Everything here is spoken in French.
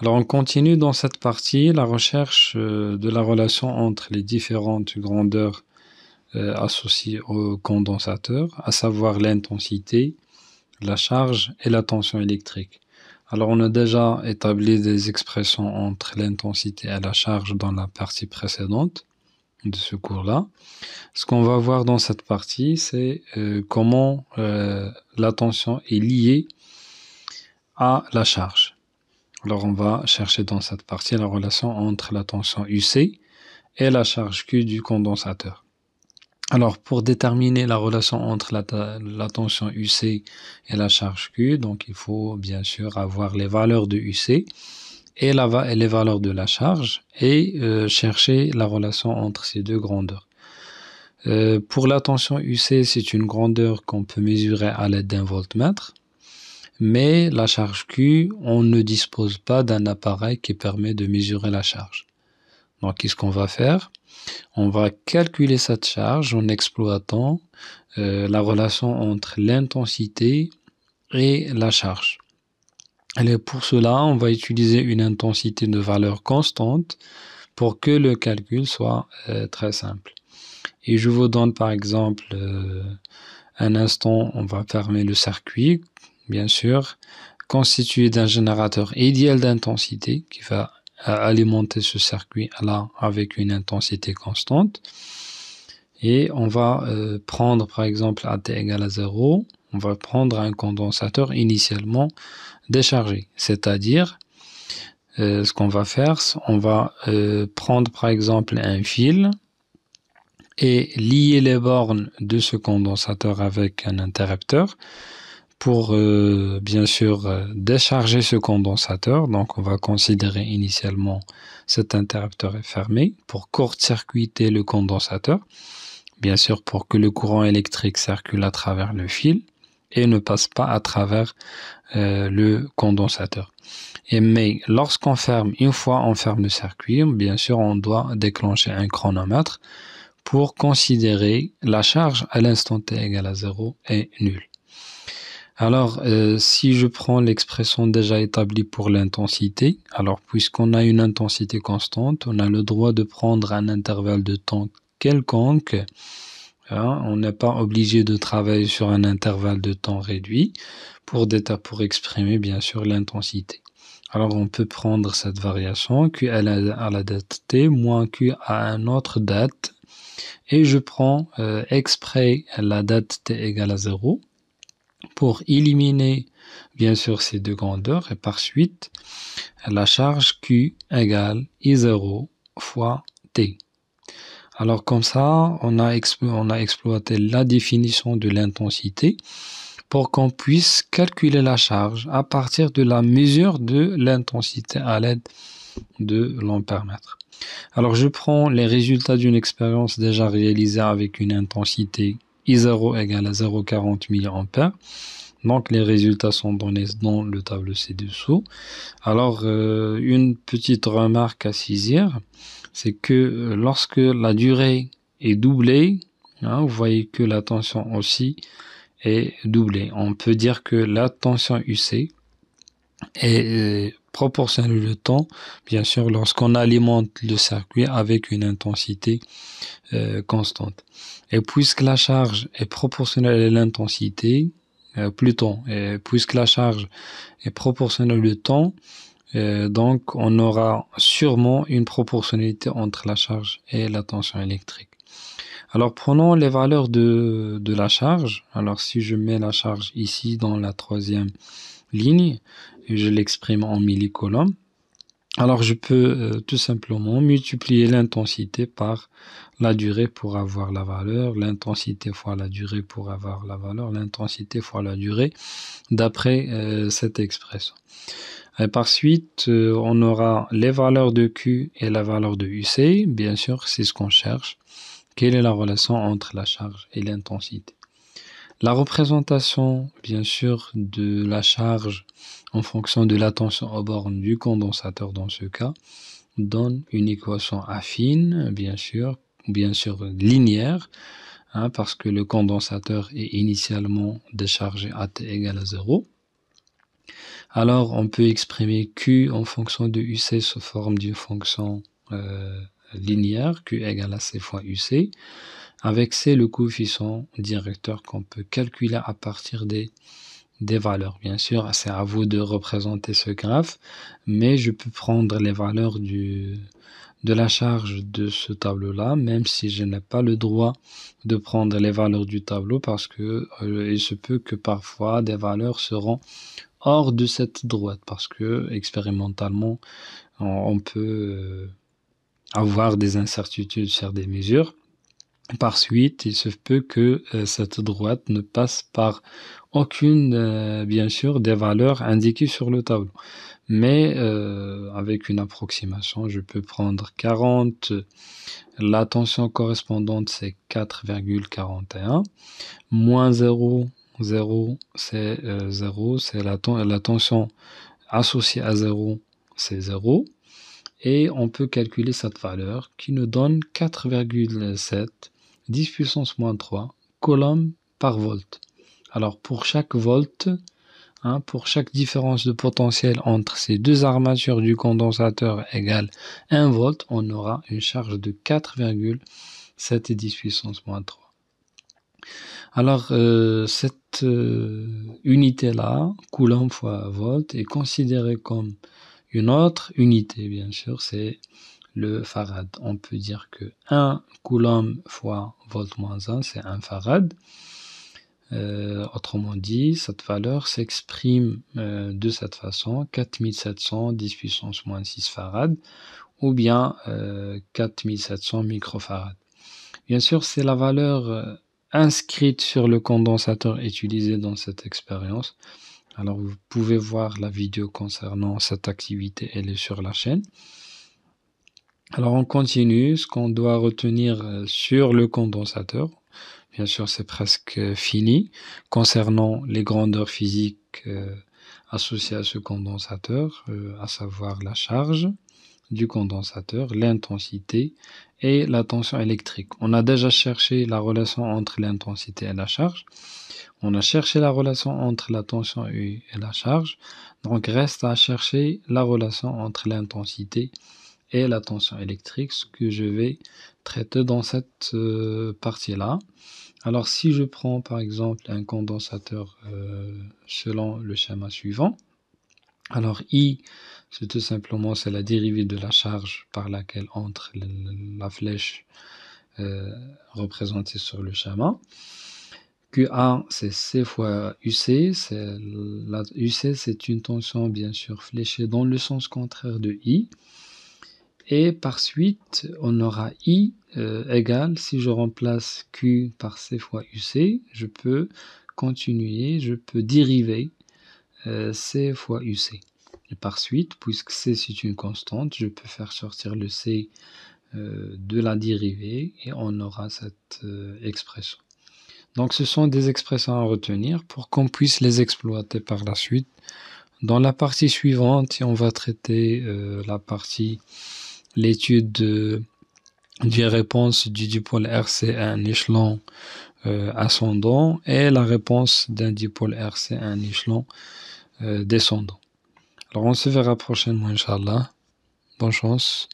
Alors, on continue dans cette partie la recherche de la relation entre les différentes grandeurs associées au condensateur, à savoir l'intensité, la charge et la tension électrique. Alors, on a déjà établi des expressions entre l'intensité et la charge dans la partie précédente de ce cours-là. Ce qu'on va voir dans cette partie, c'est comment la tension est liée à la charge. Alors, on va chercher dans cette partie la relation entre la tension UC et la charge Q du condensateur. Alors, pour déterminer la relation entre la tension UC et la charge Q, donc il faut bien sûr avoir les valeurs de UC et les valeurs de la charge et chercher la relation entre ces deux grandeurs. Pour la tension UC, c'est une grandeur qu'on peut mesurer à l'aide d'un voltmètre. Mais la charge Q, on ne dispose pas d'un appareil qui permet de mesurer la charge. Donc, qu'est-ce qu'on va faire? On va calculer cette charge en exploitant la relation entre l'intensité et la charge. Et pour cela, on va utiliser une intensité de valeur constante pour que le calcul soit très simple. Et je vous donne par exemple un instant, on va fermer le circuit, bien sûr, constitué d'un générateur idéal d'intensité qui va alimenter ce circuit-là avec une intensité constante. Et on va prendre par exemple à t égale à 0, on va prendre un condensateur initialement déchargé. C'est-à-dire, ce qu'on va faire, on va prendre par exemple un fil et lier les bornes de ce condensateur avec un interrupteur pour bien sûr décharger ce condensateur. Donc on va considérer initialement cet interrupteur est fermé pour court-circuiter le condensateur, bien sûr pour que le courant électrique circule à travers le fil et ne passe pas à travers le condensateur. Mais lorsqu'on ferme, une fois on ferme le circuit, bien sûr on doit déclencher un chronomètre pour considérer la charge à l'instant t égale à 0 est nulle. Alors, si je prends l'expression déjà établie pour l'intensité, alors puisqu'on a une intensité constante, on a le droit de prendre un intervalle de temps quelconque. Hein, on n'est pas obligé de travailler sur un intervalle de temps réduit pour exprimer bien sûr l'intensité. Alors, on peut prendre cette variation Q à la date t moins Q à une autre date. Et je prends exprès la date t égale à 0 pour éliminer bien sûr ces deux grandeurs et par suite la charge Q égale I0 fois T. Alors comme ça, on a exploité la définition de l'intensité pour qu'on puisse calculer la charge à partir de la mesure de l'intensité à l'aide de l'ampèremètre. Alors, je prends les résultats d'une expérience déjà réalisée avec une intensité I0 égale à 0,40 mA. Donc, les résultats sont donnés dans le tableau ci-dessous. Alors, une petite remarque à saisir, c'est que lorsque la durée est doublée, hein, vous voyez que la tension aussi est doublée. On peut dire que la tension UC est proportionnel au temps, bien sûr, lorsqu'on alimente le circuit avec une intensité constante. Et puisque la charge est proportionnelle à l'intensité, puisque la charge est proportionnelle au temps, donc on aura sûrement une proportionnalité entre la charge et la tension électrique. Alors prenons les valeurs de la charge. Alors si je mets la charge ici dans la troisième ligne, et je l'exprime en millicoulombs. Alors je peux tout simplement multiplier l'intensité par la durée pour avoir la valeur, l'intensité fois la durée pour avoir la valeur, l'intensité fois la durée, d'après cette expression. Et par suite, on aura les valeurs de Q et la valeur de UC. Bien sûr, c'est ce qu'on cherche. Quelle est la relation entre la charge et l'intensité? La représentation, bien sûr, de la charge en fonction de la tension aux bornes du condensateur dans ce cas, donne une équation affine, bien sûr linéaire, hein, parce que le condensateur est initialement déchargé à t égale à 0. Alors, on peut exprimer Q en fonction de UC sous forme d'une fonction linéaire, Q égale à C fois UC, avec C le coefficient directeur qu'on peut calculer à partir des valeurs. Bien sûr, c'est à vous de représenter ce graphe, mais je peux prendre les valeurs de la charge de ce tableau-là, même si je n'ai pas le droit de prendre les valeurs du tableau, parce que il se peut que parfois des valeurs seront hors de cette droite, parce que expérimentalement, on peut avoir des incertitudes sur des mesures. Par suite, il se peut que cette droite ne passe par aucune, bien sûr, des valeurs indiquées sur le tableau. Mais avec une approximation, je peux prendre 40, la tension correspondante c'est 4,41, moins 0, 0 c'est 0, c'est la tension associée à 0, c'est 0, et on peut calculer cette valeur qui nous donne 4,7 10 puissance moins 3 coulombs par volt. Alors pour chaque volt, pour chaque différence de potentiel entre ces deux armatures du condensateur égale 1 volt, on aura une charge de 4,7 10 puissance moins 3. Alors cette unité-là, coulomb fois volt, est considérée comme une autre unité, bien sûr, c'est le farad. On peut dire que 1 coulomb fois volt moins 1, c'est 1 farad. Autrement dit, cette valeur s'exprime de cette façon, 4700 10 puissance moins 6 farad, ou bien 4700 microfarad. Bien sûr, c'est la valeur inscrite sur le condensateur utilisé dans cette expérience. Alors, vous pouvez voir la vidéo concernant cette activité, elle est sur la chaîne. Alors, on continue. Ce qu'on doit retenir sur le condensateur, bien sûr, c'est presque fini. Concernant les grandeurs physiques associées à ce condensateur, à savoir la charge du condensateur, l'intensité et la tension électrique. On a déjà cherché la relation entre l'intensité et la charge. On a cherché la relation entre la tension et la charge. Donc, reste à chercher la relation entre l'intensité et la tension électrique, ce que je vais traiter dans cette partie-là. Alors, si je prends par exemple un condensateur selon le schéma suivant, alors I, c'est tout simplement c'est la dérivée de la charge par laquelle entre la flèche représentée sur le schéma. QA, c'est C fois UC. La UC, c'est une tension bien sûr fléchée dans le sens contraire de I. Et par suite, on aura I égale, si je remplace Q par C fois UC, je peux continuer, je peux dériver C fois UC. Et par suite, puisque C c'est une constante, je peux faire sortir le C de la dérivée et on aura cette expression. Donc ce sont des expressions à retenir pour qu'on puisse les exploiter par la suite. Dans la partie suivante, on va traiter l'étude des réponses du dipôle RC à un échelon ascendant et la réponse d'un dipôle RC à un échelon descendant. Alors on se verra prochainement, Inch'Allah. Bonne chance.